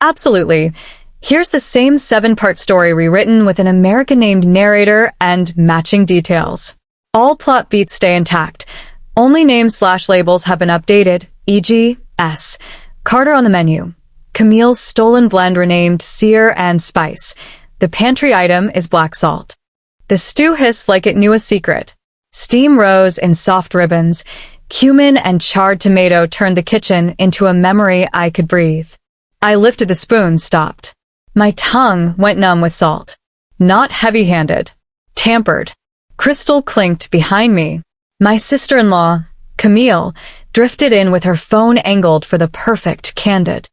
Absolutely. Here's the same 7-part story rewritten with an American-named narrator and matching details. All plot beats stay intact. Only names/labels have been updated, e.g., S. Carter on the menu. Camille's stolen blend renamed Sear and Spice. The pantry item is black salt. The stew hissed like it knew a secret. Steam rose in soft ribbons. Cumin and charred tomato turned the kitchen into a memory I could breathe. I lifted the spoon, stopped. My tongue went numb with salt. Not heavy-handed. Tampered. Crystal clinked behind me. My sister-in-law, Camille, drifted in with her phone angled for the perfect candid.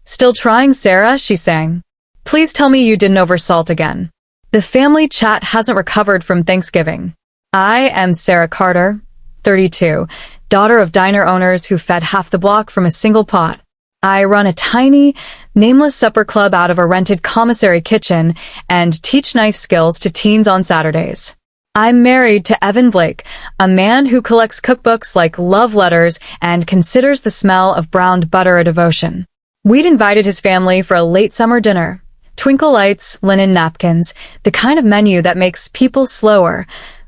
"Still trying, Sarah?" she sang. "Please tell me you didn't oversalt again. The family chat hasn't recovered from Thanksgiving. I am Sarah Carter, 32, daughter of diner owners who fed half the block from a single pot. I run a tiny, nameless supper club out of a rented commissary kitchen and teach knife skills to teens on Saturdays. I'm married to Evan Blake, a man who collects cookbooks like love letters and considers the smell of browned butter a devotion. We'd invited his family for a late summer dinner. Twinkle lights, linen napkins, the kind of menu that makes people slower.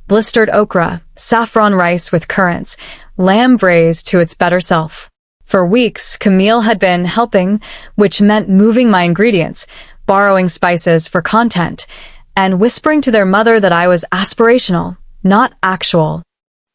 Blistered okra, saffron rice with currants, lamb braised to its better self. For weeks, Camille had been helping, which meant moving my ingredients, borrowing spices for content, and whispering to their mother that I was aspirational, not actual.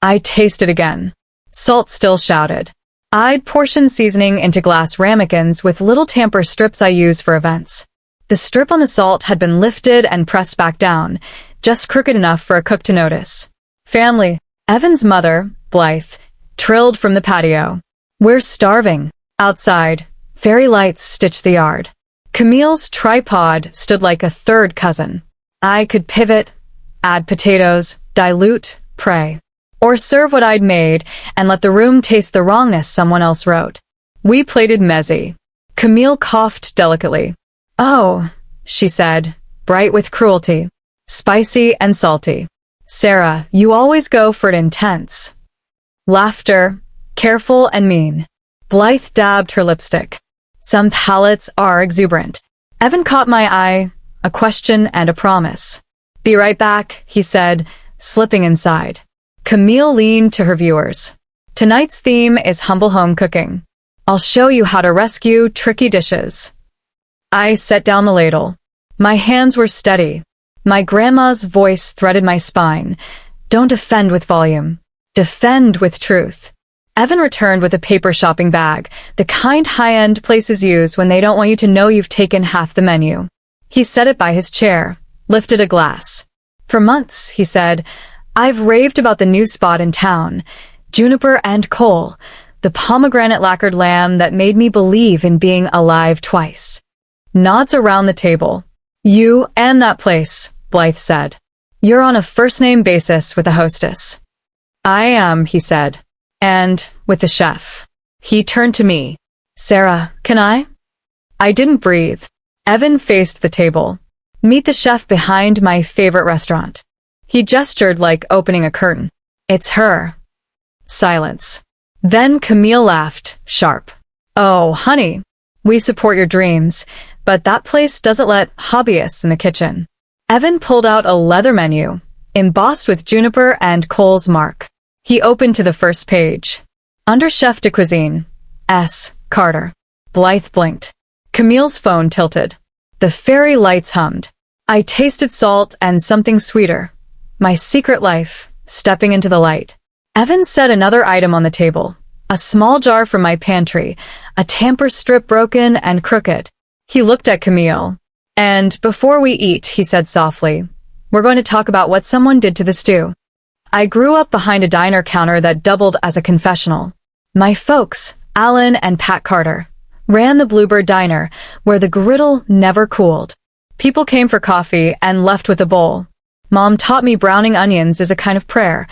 I tasted again. Salt still shouted. I'd portioned seasoning into glass ramekins with little tamper strips I use for events. The strip on the salt had been lifted and pressed back down, just crooked enough for a cook to notice. "Family," Evan's mother, Blythe, trilled from the patio. "We're starving." Outside, fairy lights stitched the yard. Camille's tripod stood like a third cousin. I could pivot, add potatoes, dilute, pray. Or serve what I'd made and let the room taste the wrongness someone else wrote. We plated mezzi. Camille coughed delicately. "Oh," she said, bright with cruelty. "Spicy and salty. Sarah, you always go for it intense." Laughter, careful and mean. Blythe dabbed her lipstick. "Some palates are exuberant." Evan caught my eye, a question and a promise. "Be right back," he said, slipping inside. Camille leaned to her viewers. "Tonight's theme is humble home cooking. I'll show you how to rescue tricky dishes." I set down the ladle. My hands were steady. My grandma's voice threaded my spine. "Don't defend with volume. Defend with truth." Evan returned with a paper shopping bag, the kind high-end places use when they don't want you to know you've taken half the menu. He set it by his chair, lifted a glass. "For months," he said, "I've raved about the new spot in town, Juniper and Cole, the pomegranate lacquered lamb that made me believe in being alive twice." Nods around the table. "You and that place," Blythe said. "You're on a first-name basis with the hostess." "I am," he said. "And with the chef." He turned to me. "Sarah, can I?" I didn't breathe. Evan faced the table. "Meet the chef behind my favorite restaurant." He gestured like opening a curtain. "It's her." Silence. Then Camille laughed, sharp. "Oh, honey, we support your dreams, but that place doesn't let hobbyists in the kitchen." Evan pulled out a leather menu, embossed with Juniper and Cole's mark. He opened to the first page. Under Chef de Cuisine, S. Carter. Blythe blinked. Camille's phone tilted. The fairy lights hummed. I tasted salt and something sweeter. My secret life, stepping into the light. Evan set another item on the table. A small jar from my pantry, a tamper strip broken and crooked. He looked at Camille. "And before we eat," he said softly, "we're going to talk about what someone did to the stew." I grew up behind a diner counter that doubled as a confessional. My folks, Alan and Pat Carter, ran the Bluebird Diner, where the griddle never cooled. People came for coffee and left with a bowl. Mom taught me browning onions is a kind of prayer.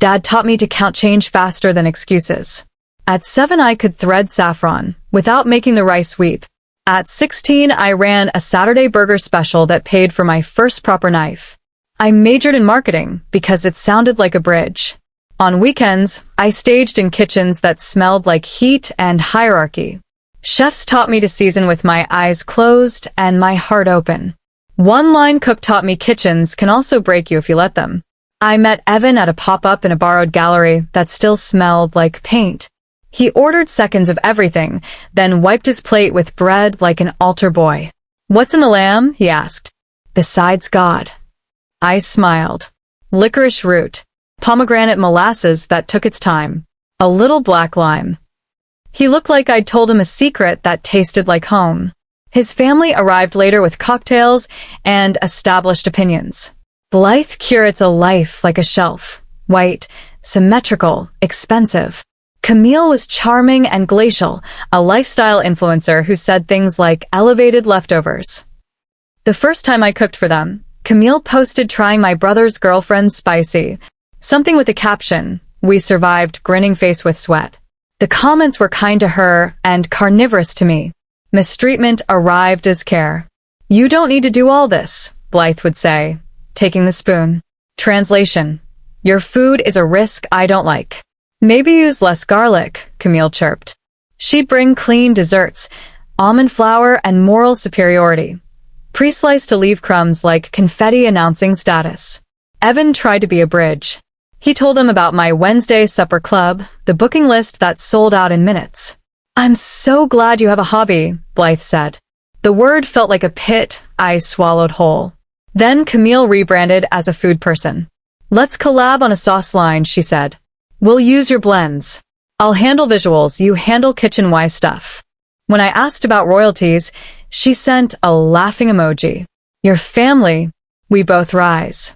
Dad taught me to count change faster than excuses. At 7, I could thread saffron without making the rice weep. At 16, I ran a Saturday burger special that paid for my first proper knife. I majored in marketing because it sounded like a bridge. On weekends, I staged in kitchens that smelled like heat and hierarchy. Chefs taught me to season with my eyes closed and my heart open. One-line cook taught me kitchens can also break you if you let them. I met Evan at a pop-up in a borrowed gallery that still smelled like paint. He ordered seconds of everything, then wiped his plate with bread like an altar boy. "What's in the lamb?" he asked. "Besides God." I smiled. Licorice root, pomegranate molasses that took its time, a little black lime. He looked like I'd told him a secret that tasted like home. His family arrived later with cocktails and established opinions. Blythe curates a life like a shelf. White, symmetrical, expensive. Camille was charming and glacial, a lifestyle influencer who said things like elevated leftovers. The first time I cooked for them, Camille posted trying my brother's girlfriend's spicy. Something with the caption, "We survived grinning face with sweat." The comments were kind to her and carnivorous to me. Mistreatment arrived as care. "You don't need to do all this," Blythe would say, taking the spoon. Translation: "Your food is a risk I don't like." "Maybe use less garlic," Camille chirped. She'd bring clean desserts, almond flour and moral superiority. Pre-sliced to leave crumbs like confetti announcing status. Evan tried to be a bridge. He told them about my Wednesday supper club, the booking list that sold out in minutes. "I'm so glad you have a hobby," Blythe said. The word felt like a pit I swallowed whole. Then Camille rebranded as a food person. "Let's collab on a sauce line," she said. "We'll use your blends. I'll handle visuals, you handle kitchen-wise stuff." When I asked about royalties, she sent a laughing emoji. "Your family, we both rise."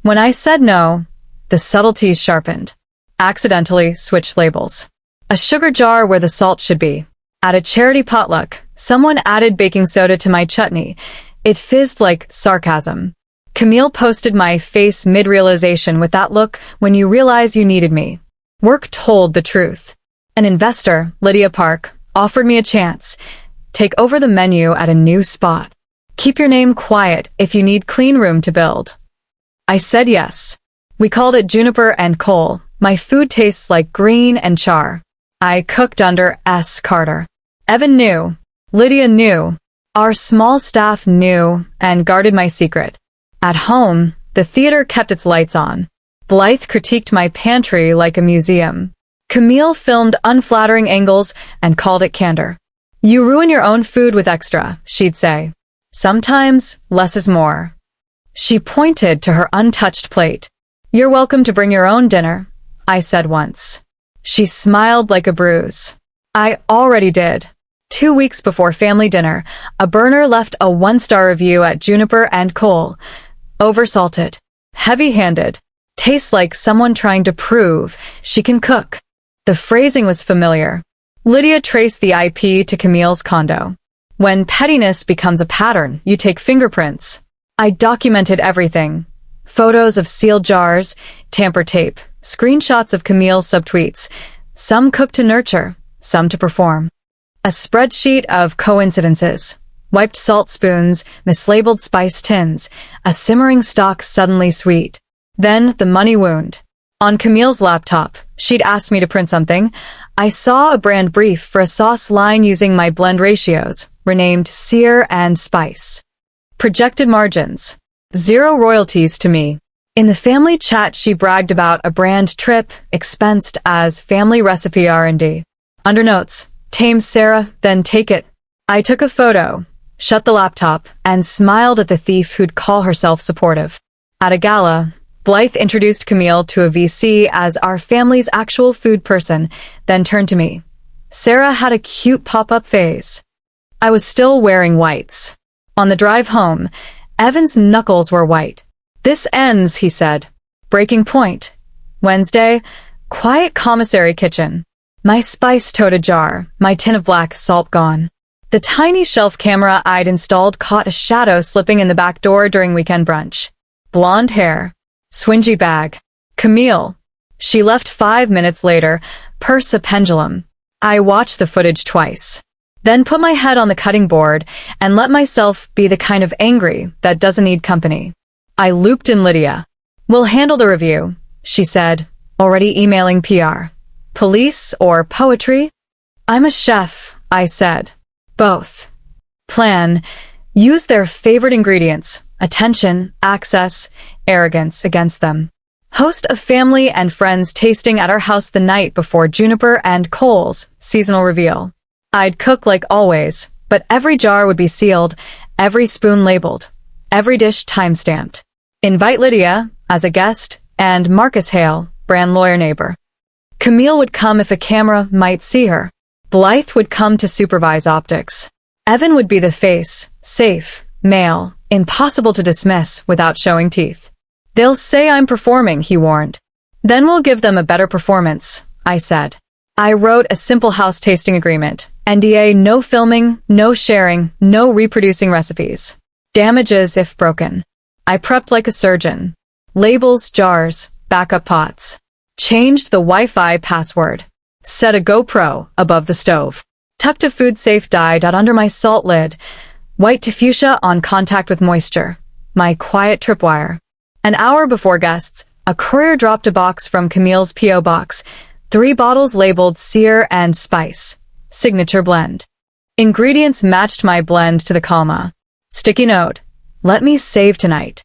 When I said no, the subtleties sharpened. Accidentally switched labels. A sugar jar where the salt should be. At a charity potluck, someone added baking soda to my chutney. It fizzed like sarcasm. Camille posted my face mid-realization with that look when you realize you needed me. Work told the truth. An investor, Lydia Park, offered me a chance. Take over the menu at a new spot. Keep your name quiet if you need clean room to build. I said yes. We called it Juniper and Coal. My food tastes like green and char. I cooked under S. Carter. Evan knew. Lydia knew. Our small staff knew and guarded my secret. At home, the theater kept its lights on. Blythe critiqued my pantry like a museum. Camille filmed unflattering angles and called it candor. "You ruin your own food with extra," she'd say. "Sometimes, less is more." She pointed to her untouched plate. "You're welcome to bring your own dinner," I said once. She smiled like a bruise. I already did. 2 weeks before family dinner, a burner left a 1-star review at Juniper and Coal. Oversalted. Heavy-handed. Tastes like someone trying to prove she can cook. The phrasing was familiar. Lydia traced the IP to Camille's condo. When pettiness becomes a pattern, you take fingerprints. I documented everything. Photos of sealed jars, tamper tape, screenshots of Camille's subtweets. Some cooked to nurture, some to perform. A spreadsheet of coincidences. Wiped salt spoons, mislabeled spice tins, a simmering stock suddenly sweet. Then the money wound. On Camille's laptop, she'd asked me to print something. I saw a brand brief for a sauce line using my blend ratios, renamed Sear and Spice. Projected margins. 0 royalties to me. In the family chat, she bragged about a brand trip, expensed as family recipe R&D. Under notes, tame Sarah, then take it. I took a photo, shut the laptop, and smiled at the thief who'd call herself supportive. At a gala, Blythe introduced Camille to a VC as our family's actual food person, then turned to me. Sarah had a cute pop-up phase. I was still wearing whites. On the drive home, Evan's knuckles were white. "This ends," he said. Breaking point. Wednesday, quiet commissary kitchen. My spice tote ajar, my tin of black salt gone. The tiny shelf camera I'd installed caught a shadow slipping in the back door during weekend brunch. Blonde hair. Swingy bag. Camille. She left 5 minutes later, purse a pendulum. I watched the footage twice. Then put my head on the cutting board and let myself be the kind of angry that doesn't need company. I looped in Lydia. "We'll handle the review," she said, already emailing PR. "Police or poetry?" "I'm a chef," I said. Both. Plan. Use their favorite ingredients, attention, access, arrogance against them. Host a family and friends tasting at our house the night before Juniper and Cole's seasonal reveal. I'd cook like always, but every jar would be sealed, every spoon labeled, every dish time-stamped. Invite Lydia as a guest and Marcus Hale, brand lawyer neighbor. Camille would come if a camera might see her. Blythe would come to supervise optics. Evan would be the face, safe, male, impossible to dismiss without showing teeth. They'll say I'm performing, he warned. Then we'll give them a better performance, I said. I wrote a simple house tasting agreement. NDA, no filming, no sharing, no reproducing recipes. Damages if broken. I prepped like a surgeon. Labels, jars, backup pots. Changed the Wi-Fi password. Set a GoPro above the stove. Tucked a food-safe dye dot under my salt lid. White to fuchsia on contact with moisture. My quiet tripwire. An hour before guests, a courier dropped a box from Camille's P.O. box. 3 bottles labeled Sear and Spice. Signature blend. Ingredients matched my blend to the comma. Sticky note. Let me save tonight.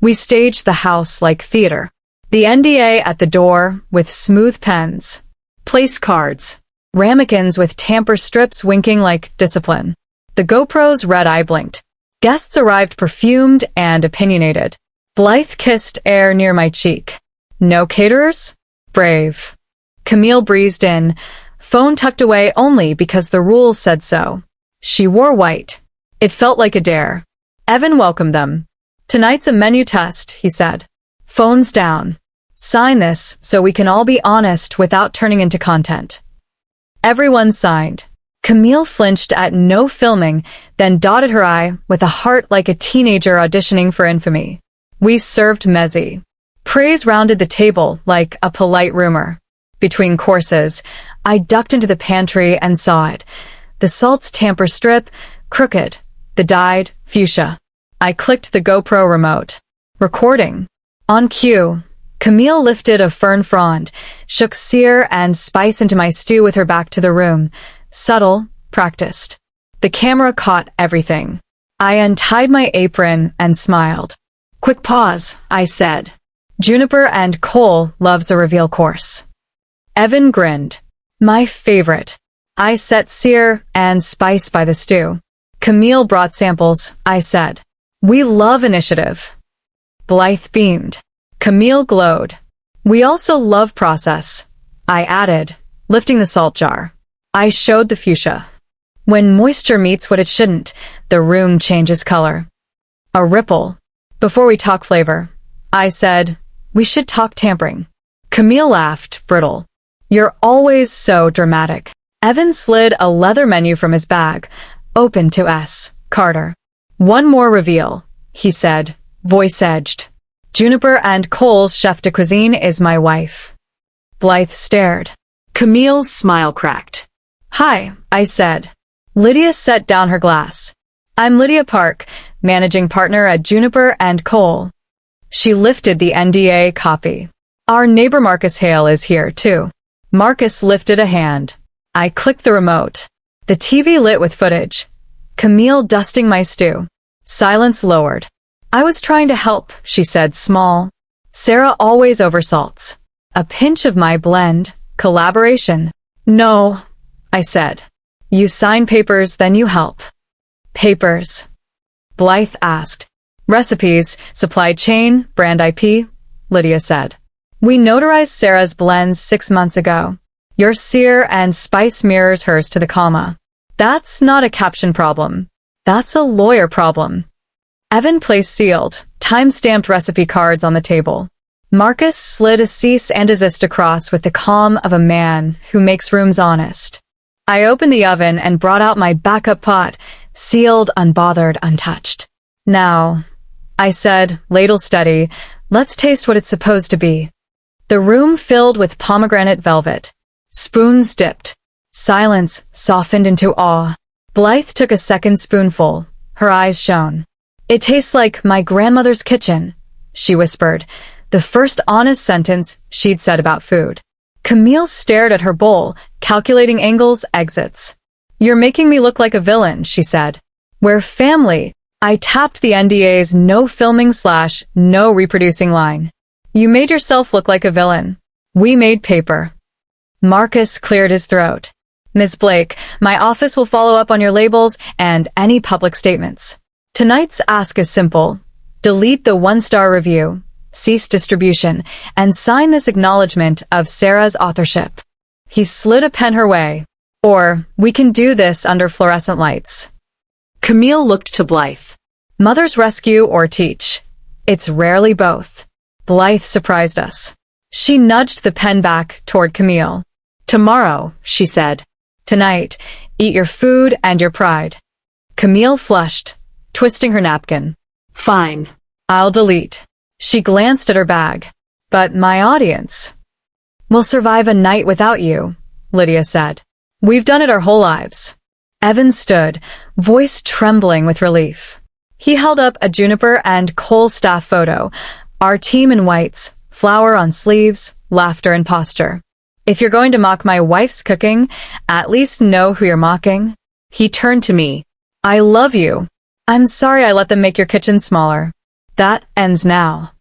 We staged the house like theater. The NDA at the door with smooth pens. Place cards. Ramekins with tamper strips winking like discipline. The GoPro's red eye blinked. Guests arrived perfumed and opinionated. Blythe kissed air near my cheek. No caterers? Brave. Camille breezed in, phone tucked away only because the rules said so. She wore white. It felt like a dare. Evan welcomed them. Tonight's a menu test, he said. Phones down. Sign this so we can all be honest without turning into content. Everyone signed. Camille flinched at no filming, then dotted her I with a heart like a teenager auditioning for infamy. We served mezzi. Praise rounded the table like a polite rumor. Between courses, I ducked into the pantry and saw it. The salt's tamper strip, crooked. The dyed, fuchsia. I clicked the GoPro remote. Recording. On cue, Camille lifted a fern frond, shook Sear and Spice into my stew with her back to the room. Subtle, practiced. The camera caught everything. I untied my apron and smiled. Quick pause, I said. Juniper and Cole loves a reveal course. Evan grinned. My favorite. I set Sear and Spice by the stew. Camille brought samples, I said. We love initiative. Blythe beamed. Camille glowed. We also love process. I added, lifting the salt jar. I showed the fuchsia. When moisture meets what it shouldn't, the room changes color. A ripple. Before we talk flavor, I said, we should talk tampering. Camille laughed, brittle. You're always so dramatic. Evan slid a leather menu from his bag, open to S. Carter. One more reveal, he said, voice edged. Juniper and Cole's chef de cuisine is my wife. Blythe stared. Camille's smile cracked. Hi, I said. Lydia set down her glass. I'm Lydia Park, managing partner at Juniper and Cole. She lifted the NDA copy. Our neighbor Marcus Hale is here, too. Marcus lifted a hand. I clicked the remote. The TV lit with footage. Camille dusting my stew. Silence lowered. I was trying to help, she said, small. Sarah always oversalts. A pinch of my blend. Collaboration. No, I said. You sign papers, then you help. Papers. Blythe asked. Recipes, supply chain, brand IP, Lydia said. We notarized Sarah's blends 6 months ago. Your Sear and Spice mirrors hers to the comma. That's not a caption problem. That's a lawyer problem. Evan placed sealed, time-stamped recipe cards on the table. Marcus slid a cease and desist across with the calm of a man who makes rooms honest. I opened the oven and brought out my backup pot, sealed, unbothered, untouched. Now, I said, ladle steady, let's taste what it's supposed to be. The room filled with pomegranate velvet. Spoons dipped. Silence softened into awe. Blythe took a second spoonful. Her eyes shone. It tastes like my grandmother's kitchen, she whispered, the first honest sentence she'd said about food. Camille stared at her bowl, calculating angles, exits. You're making me look like a villain, she said. We're family. I tapped the NDA's no filming/no reproducing line. You made yourself look like a villain. We made paper. Marcus cleared his throat. Ms. Blake, my office will follow up on your labels and any public statements. Tonight's ask is simple. Delete the 1-star review, cease distribution, and sign this acknowledgement of Sarah's authorship. He slid a pen her way. Or, we can do this under fluorescent lights. Camille looked to Blythe. Mother's rescue or teach. It's rarely both. Blythe surprised us. She nudged the pen back toward Camille. Tomorrow, she said. Tonight, eat your food and your pride. Camille flushed, twisting her napkin. Fine. I'll delete. She glanced at her bag. But my audience will survive a night without you, Lydia said. We've done it our whole lives. Evan stood, voice trembling with relief. He held up a Juniper and Cole staff photo, our team in whites, flower on sleeves, laughter and posture. If you're going to mock my wife's cooking, at least know who you're mocking. He turned to me. I love you. I'm sorry I let them make your kitchen smaller. That ends now.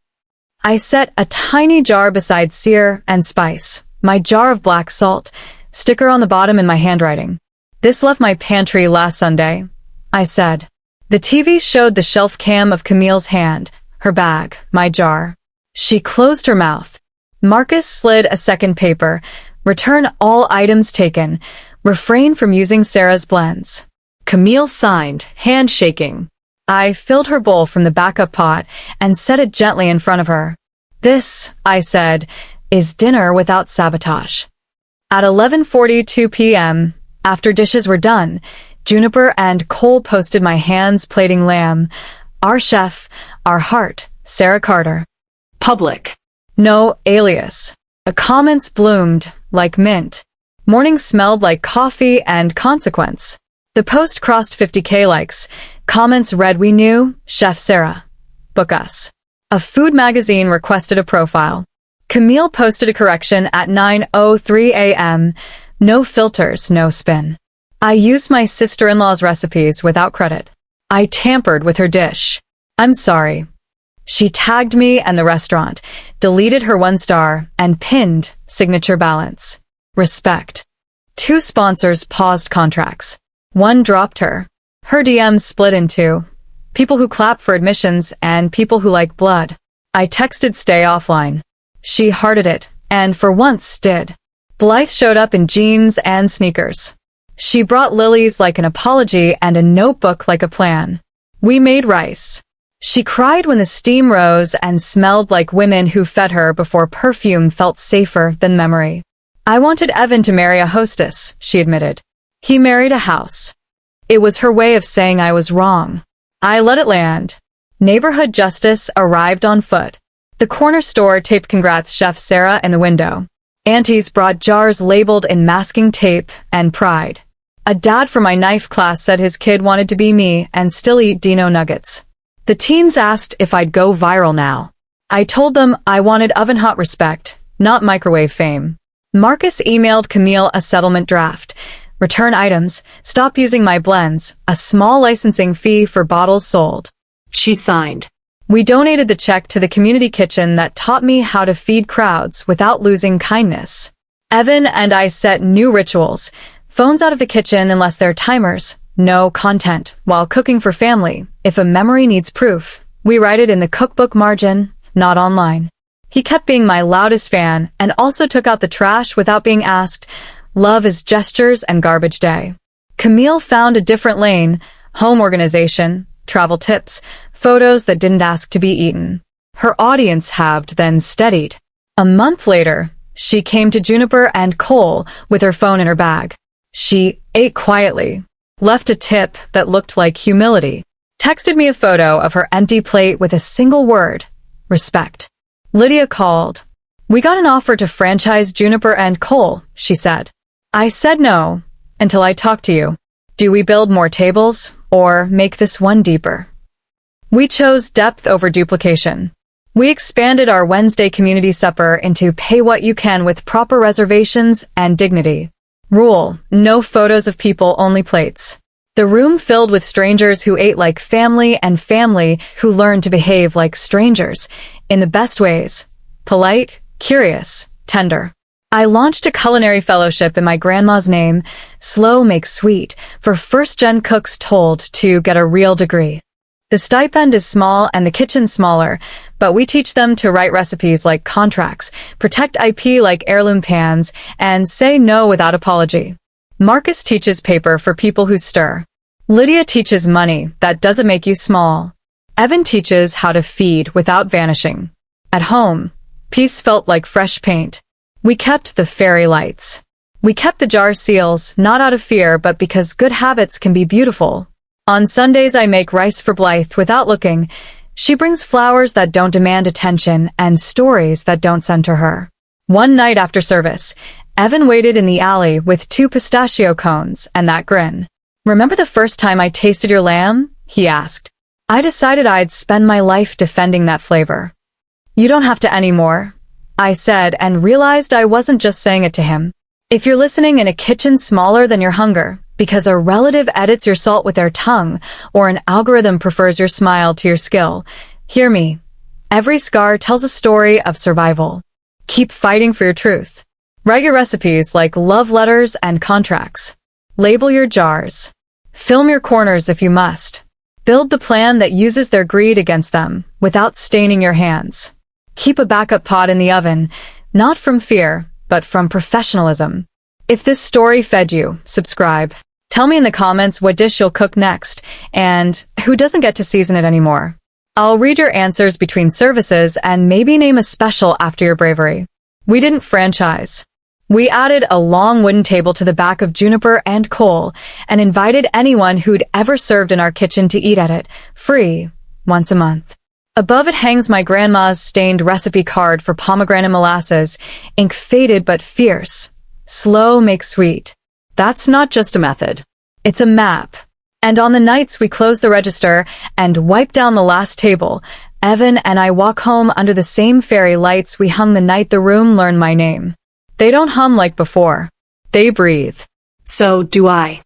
I set a tiny jar beside sear and spice, my jar of black salt, sticker on the bottom in my handwriting. This left my pantry last Sunday, I said. The TV showed the shelf cam of Camille's hand, her bag, my jar. She closed her mouth. Marcus slid a second paper. Return all items taken. Refrain from using Sarah's blends. Camille signed, hand shaking. I filled her bowl from the backup pot and set it gently in front of her. This, I said, is dinner without sabotage. At 11:42 p.m., after dishes were done, Juniper and Cole posted my hands plating lamb. Our chef, our heart, Sarah Carter. Public. No alias. The comments bloomed like mint. Morning smelled like coffee and consequence. The post crossed 50K likes. Comments read, we knew, Chef Sarah. Book us. A food magazine requested a profile. Camille posted a correction at 9:03 a.m. No filters, no spin. I used my sister-in-law's recipes without credit. I tampered with her dish. I'm sorry. She tagged me and the restaurant, deleted her 1-star, and pinned signature balance. Respect. 2 sponsors paused contracts. 1 dropped her. Her DMs split in 2. People who clap for admissions and people who like blood. I texted stay offline. She hearted it, and for once did. Blythe showed up in jeans and sneakers. She brought lilies like an apology and a notebook like a plan. We made rice. She cried when the steam rose and smelled like women who fed her before perfume felt safer than memory. I wanted Evan to marry a hostess, she admitted. He married a house. It was her way of saying I was wrong. I let it land. Neighborhood justice arrived on foot. The corner store taped congrats Chef Sarah in the window. Aunties brought jars labeled in masking tape and pride. A dad from my knife class said his kid wanted to be me and still eat Dino nuggets. The teens asked if I'd go viral now. I told them I wanted oven-hot respect, not microwave fame. Marcus emailed Camille a settlement draft. Return items, stop using my blends, a small licensing fee for bottles sold. She signed. We donated the check to the community kitchen that taught me how to feed crowds without losing kindness. Evan and I set new rituals. Phones out of the kitchen unless they're timers. No content while cooking for family. If a memory needs proof, we write it in the cookbook margin, not online. He kept being my loudest fan and also took out the trash without being asked. Love is gestures and garbage day. Camille found a different lane, home organization, travel tips, photos that didn't ask to be eaten. Her audience halved, then steadied. A month later, she came to Juniper and Cole with her phone in her bag. She ate quietly, left a tip that looked like humility, texted me a photo of her empty plate with a single word, respect. Lydia called. We got an offer to franchise Juniper and Cole, she said. I said no, until I talked to you. Do we build more tables, or make this one deeper? We chose depth over duplication. We expanded our Wednesday community supper into pay what you can with proper reservations and dignity. Rule: no photos of people, only plates. The room filled with strangers who ate like family and family who learned to behave like strangers, in the best ways. Polite, curious, tender. I launched a culinary fellowship in my grandma's name, Slow Makes Sweet, for first-gen cooks told to get a real degree. The stipend is small and the kitchen smaller, but we teach them to write recipes like contracts, protect IP like heirloom pans, and say no without apology. Marcus teaches paper for people who stir. Lydia teaches money that doesn't make you small. Evan teaches how to feed without vanishing. At home, peace felt like fresh paint. We kept the fairy lights. We kept the jar seals, not out of fear, but because good habits can be beautiful. On Sundays I make rice for Blythe without looking. She brings flowers that don't demand attention and stories that don't center her. One night after service, Evan waited in the alley with 2 pistachio cones and that grin. "Remember the first time I tasted your lamb?" he asked. I decided I'd spend my life defending that flavor. "You don't have to anymore," I said, and realized I wasn't just saying it to him. If you're listening in a kitchen smaller than your hunger, because a relative edits your salt with their tongue, or an algorithm prefers your smile to your skill, hear me. Every scar tells a story of survival. Keep fighting for your truth. Write your recipes like love letters and contracts. Label your jars. Film your corners if you must. Build the plan that uses their greed against them, without staining your hands. Keep a backup pot in the oven, not from fear, but from professionalism. If this story fed you, subscribe. Tell me in the comments what dish you'll cook next, and who doesn't get to season it anymore. I'll read your answers between services and maybe name a special after your bravery. We didn't franchise. We added a long wooden table to the back of Juniper and Cole and invited anyone who'd ever served in our kitchen to eat at it, free, once a month. Above it hangs my grandma's stained recipe card for pomegranate molasses, ink faded but fierce. Slow makes sweet. That's not just a method. It's a map. And on the nights we close the register and wipe down the last table, Evan and I walk home under the same fairy lights we hung the night the room learned my name. They don't hum like before. They breathe. So do I.